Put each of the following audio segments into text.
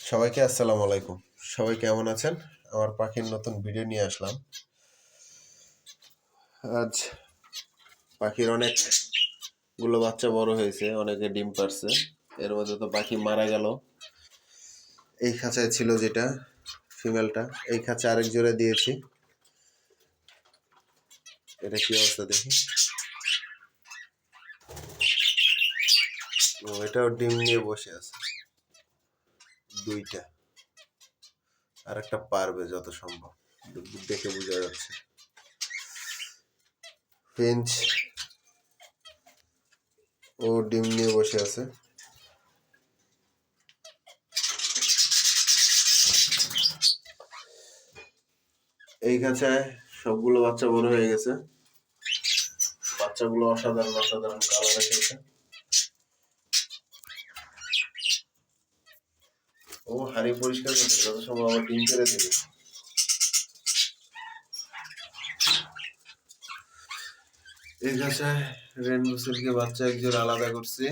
সবাইকে আসসালামু আলাইকুম। সবাই কেমন আছেন? আমার পাখির নতুন ভিডিও নিয়ে আসলাম। আজ পাখির অনেকগুলো বাচ্চা বড় হয়েছে, অনেকে ডিম পারছে। এর মধ্যে তো পাখি মারা গেল। এই খাঁচায় ছিল যেটা ফিমেলটা, এই খাঁচা আরেক জোড়া দিয়েছি। এটা কি অবস্থা দেখি। এটাও ডিম নিয়ে বসে আছে, দুইটা। আর একটা পারবে যত সম্ভব, দেখে বোঝা যাচ্ছে। ফিঞ্চ ও ডিম নিয়ে বসে আছে। এই খাঁচায় সবগুলো বাচ্চা বড় হয়ে গেছে। বাচ্চাগুলো অসাধারণ অসাধারণ কালার এসেছে। ও হাড়ি পরিষ্কার করতে যত সময় আবার ডিম ছেড়ে দেবে। এই খাঁচায় রেনবো সিল্কে বাচ্চা একজোড়া আলাদা করছি।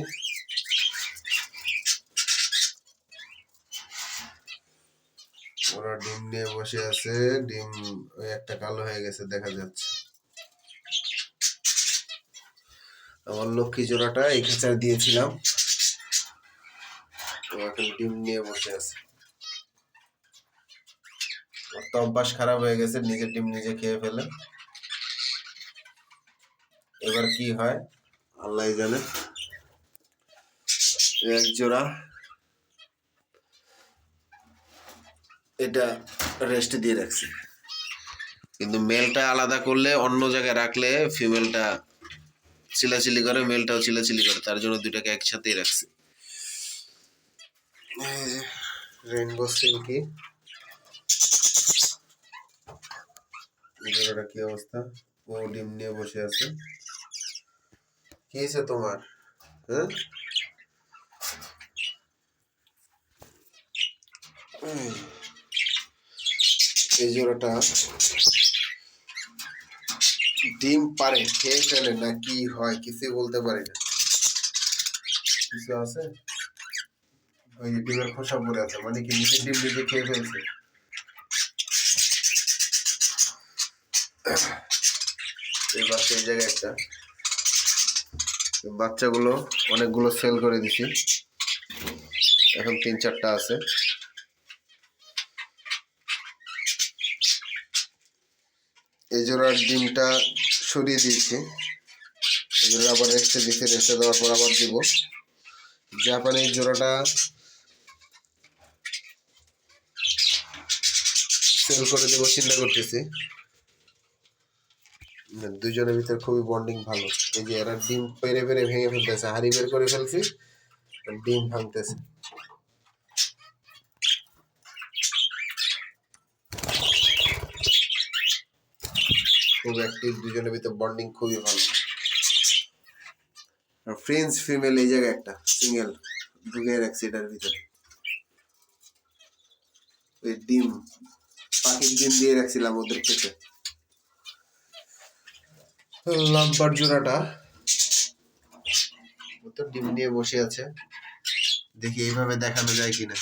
ওরা ডিম নিয়ে বসে আছে। ডিম ওই একটা কালো হয়ে গেছে দেখা যাচ্ছে। আমার লক্ষ্মী জোড়াটা এই খাঁচায় দিয়েছিলাম, ও এখন ডিম নিয়ে বসে আছে। ওর তো অভ্যাস খারাপ হয়ে গেছে, নিজের ডিম নিজে খেয়ে ফেলে। এবার কি হয় আল্লাহ জানে। এক জোড়া এটা রেস্ট দিয়ে রাখছি, কিন্তু মেলটা আলাদা করলে অন্য জায়গায় রাখলে ফিমেলটা চিলাচিলি করে, মেলটাও চিলাচিলি করে, তার জন্য দুইটাকে একসাথেই রাখছি। রেইনবো সিল্কি জোড়াটা কি অবস্থা? ও ডিম নিয়ে বসে আছে। কি হয়েছে তোমার? হ্যাঁ, এই জোড়াটা ডিম পারে, খেয়ে ফেলে না কি হয় কিছুই বলতে পারি না। কিছু আছে ওই ডিমের খোসা পড়ে আছে, মানে কি নিজের ডিম নিজে খেয়ে ফেলছে। এই বাচ্চা এই জায়গায় একটা, বাচ্চাগুলো অনেকগুলো সেল করে দিছি, এখন 3-4টা আছে। এই জোড়ার ডিমটা সরিয়ে দিয়েছি, এই জোড়া আবার রেস্টে দিচ্ছি, রেস্টে দেওয়ার পর আবার দিব। জাপানি জোড়াটা সেল করে দেবো চিন্তা করতেছি। দুজনের ভিতর খুবই বন্ডিং ভালো। এই যে এরা ডিম পেরে পেরে ভেঙে ফেলতেছে, হাড়ি বের করে ফেলছি, ডিম ভাঙতেছে। খুব অ্যাক্টিভ, দুজনের ভিতর বন্ডিং খুবই ভালো। আর ফ্রেঞ্চ ফিমেল এই জায়গায় একটা সিঙ্গেল ঢুকে রাখছি এটার ভিতরে। ওই ডিম পাখির ডিম দিয়ে রাখছিলাম ওদের খেতে। লাম্বার জোড়াটা ও তো ডিম নিয়ে বসে আছে, দেখি এইভাবে দেখানো যায় কিনা।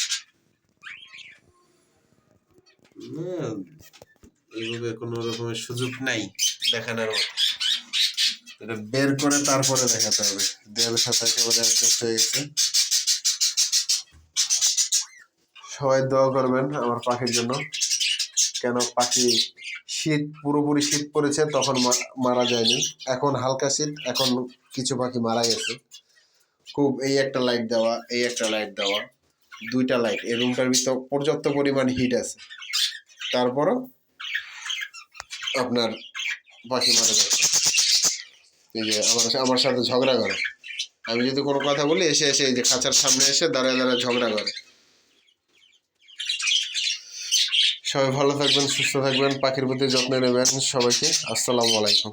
এইভাবে কোনো রকমের সুযোগ নাই দেখানোর মতো, এটা বের করে তারপরে দেখাতে হবে। দেয়ালের সাথে একেবারে অ্যাডজাস্ট হয়ে গেছে। সবাই দোয়া করবেন আমার পাখির জন্য। কেন পাখি শীত পুরোপুরি শীত পড়েছে তখন মারা যায়নি, এখন হালকা শীত, এখন কিছু পাখি মারা গেছে। খুব এই একটা লাইট দেওয়া, এই একটা লাইট দেওয়া, দুইটা লাইট, এই রুমটার ভিতর পর্যাপ্ত পরিমাণ হিট আছে, তারপরও আপনার পাখি মারা যাচ্ছে। এই যে আমার সাথে ঝগড়া করে, আমি যদি কোনো কথা বলি এসে এসে এই যে খাঁচার সামনে এসে দাঁড়ায় দাঁড়ায় ঝগড়া করে। সবাই ভালো থাকবেন, সুস্থ থাকবেন, পাখির প্রতি যত্ন নেবেন। সবাইকে আসসালামু আলাইকুম।